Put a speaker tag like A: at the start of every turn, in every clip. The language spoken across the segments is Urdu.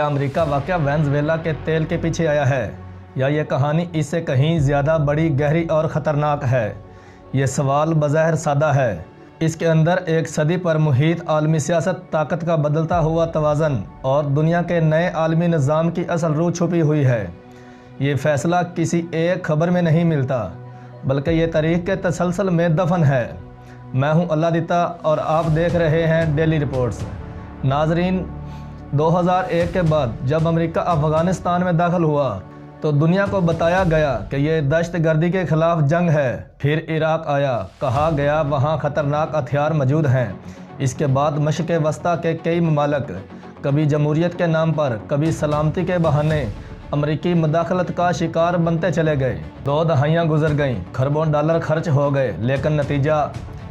A: امریکہ واقعہ وینزویلا کے تیل کے پیچھے آیا ہے یا یہ کہانی اس سے کہیں زیادہ بڑی، گہری اور خطرناک ہے؟ یہ سوال بظاہر سادہ ہے، اس کے اندر ایک صدی پر محیط عالمی سیاست، طاقت کا بدلتا ہوا توازن اور دنیا کے نئے عالمی نظام کی اصل روح چھپی ہوئی ہے۔ یہ فیصلہ کسی ایک خبر میں نہیں ملتا، بلکہ یہ تاریخ کے تسلسل میں دفن ہے۔ میں ہوں اللہ دیتا اور آپ دیکھ رہے ہیں ڈیلی رپورٹس۔ ناظرین، 2001 کے بعد جب امریکہ افغانستان میں داخل ہوا تو دنیا کو بتایا گیا کہ یہ دہشت گردی کے خلاف جنگ ہے۔ پھر عراق آیا، کہا گیا وہاں خطرناک ہتھیار موجود ہیں۔ اس کے بعد مشرق وسطیٰ کے کئی ممالک کبھی جمہوریت کے نام پر، کبھی سلامتی کے بہانے امریکی مداخلت کا شکار بنتے چلے گئے۔ 2 دہائیاں گزر گئیں، کھربوں ڈالر خرچ ہو گئے، لیکن نتیجہ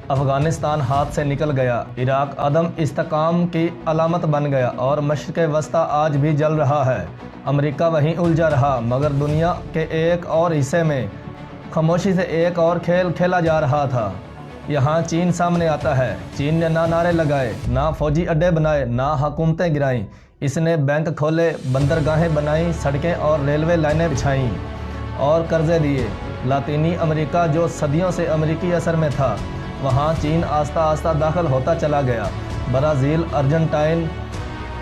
A: افغانستان ہاتھ سے نکل گیا۔ عراق عدم استحکام کی علامت بن گیا اور مشرق وسطیٰ آج بھی جل رہا ہے۔ امریکہ وہیں الجھا رہا، مگر دنیا کے ایک اور حصے میں خاموشی سے ایک اور کھیل کھیلا جا رہا تھا۔ یہاں چین سامنے آتا ہے۔ چین نے نہ نعرے لگائے، نہ فوجی اڈے بنائے، نہ حکومتیں گرائیں۔ اس نے بینک کھولے، بندرگاہیں بنائیں، سڑکیں اور ریلوے لائنیں بچھائیں اور قرضے دیے۔ لاطینی امریکہ جو صدیوں سے امریکی اثر میں تھا، وہاں چین آہستہ آہستہ داخل ہوتا چلا گیا۔ برازیل، ارجنٹائن،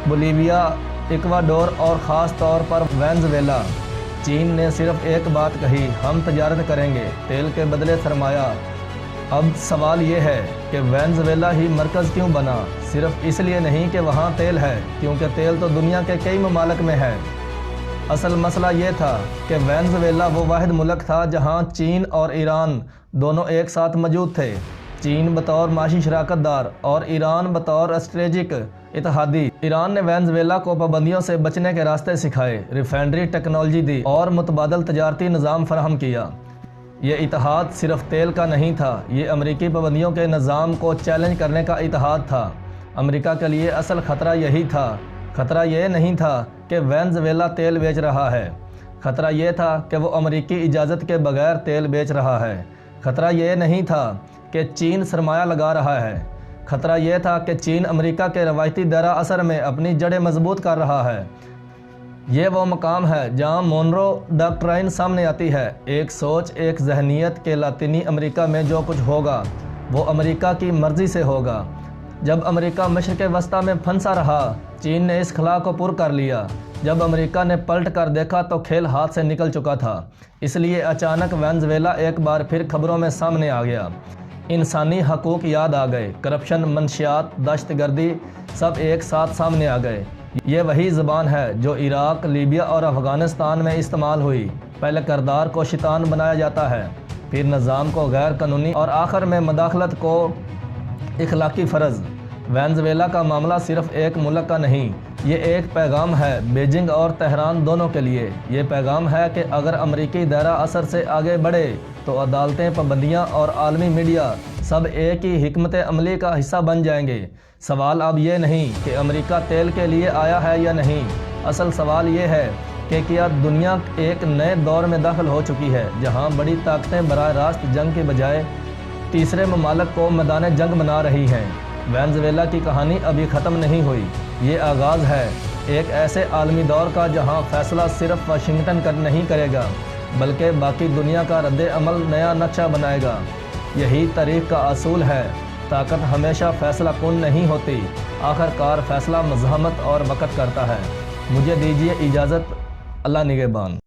A: بولیویا، ایکواڈور اور خاص طور پر وینزویلا۔ چین نے صرف ایک بات کہی، ہم تجارت کریں گے، تیل کے بدلے سرمایہ۔ اب سوال یہ ہے کہ وینزویلا ہی مرکز کیوں بنا؟ صرف اس لیے نہیں کہ وہاں تیل ہے، کیونکہ تیل تو دنیا کے کئی ممالک میں ہے۔ اصل مسئلہ یہ تھا کہ وینزویلا وہ واحد ملک تھا جہاں چین اور ایران دونوں ایک ساتھ موجود تھے۔ چین بطور معاشی شراکت دار اور ایران بطور اسٹریٹجک اتحادی۔ ایران نے وینزویلا کو پابندیوں سے بچنے کے راستے سکھائے، ریفائنری ٹیکنالوجی دی اور متبادل تجارتی نظام فراہم کیا۔ یہ اتحاد صرف تیل کا نہیں تھا، یہ امریکی پابندیوں کے نظام کو چیلنج کرنے کا اتحاد تھا۔ امریکہ کے لیے اصل خطرہ یہی تھا۔ خطرہ یہ نہیں تھا کہ وینزویلا تیل بیچ رہا ہے، خطرہ یہ تھا کہ وہ امریکی اجازت کے بغیر تیل بیچ رہا ہے۔ خطرہ یہ نہیں تھا کہ چین سرمایہ لگا رہا ہے، خطرہ یہ تھا کہ چین امریکہ کے روایتی دائرہ اثر میں اپنی جڑیں مضبوط کر رہا ہے۔ یہ وہ مقام ہے جہاں مونرو ڈاکٹرائن سامنے آتی ہے، ایک سوچ، ایک ذہنیت کہ لاطینی امریکہ میں جو کچھ ہوگا وہ امریکہ کی مرضی سے ہوگا۔ جب امریکہ مشرق وسطیٰ میں پھنسا رہا، چین نے اس خلا کو پر کر لیا۔ جب امریکہ نے پلٹ کر دیکھا تو کھیل ہاتھ سے نکل چکا تھا۔ اس لیے اچانک وینزویلا ایک بار پھر خبروں میں سامنے آ گیا۔ انسانی حقوق یاد آ گئے، کرپشن، منشیات، دہشت گردی سب ایک ساتھ سامنے آ گئے۔ یہ وہی زبان ہے جو عراق، لیبیا اور افغانستان میں استعمال ہوئی۔ پہلے کردار کو شیطان بنایا جاتا ہے، پھر نظام کو غیر قانونی اور آخر میں مداخلت کو اخلاقی فرض۔ وینزویلا کا معاملہ صرف ایک ملک کا نہیں، یہ ایک پیغام ہے بیجنگ اور تہران دونوں کے لیے۔ یہ پیغام ہے کہ اگر امریکی دائرہ اثر سے آگے بڑھے تو عدالتیں، پابندیاں اور عالمی میڈیا سب ایک ہی حکمت عملی کا حصہ بن جائیں گے۔ سوال اب یہ نہیں کہ امریکہ تیل کے لیے آیا ہے یا نہیں، اصل سوال یہ ہے کہ کیا دنیا ایک نئے دور میں داخل ہو چکی ہے جہاں بڑی طاقتیں براہ راست جنگ کے بجائے تیسرے ممالک کو میدان جنگ بنا رہی ہیں۔ وینزویلا کی کہانی ابھی ختم نہیں ہوئی، یہ آغاز ہے ایک ایسے عالمی دور کا جہاں فیصلہ صرف واشنگٹن نہیں کرے گا، بلکہ باقی دنیا کا رد عمل نیا نقشہ بنائے گا۔ یہی تاریخ کا اصول ہے، طاقت ہمیشہ فیصلہ کن نہیں ہوتی، آخر کار فیصلہ مزاحمت اور وقت کرتا ہے۔ مجھے دیجیے اجازت، اللہ نگہبان۔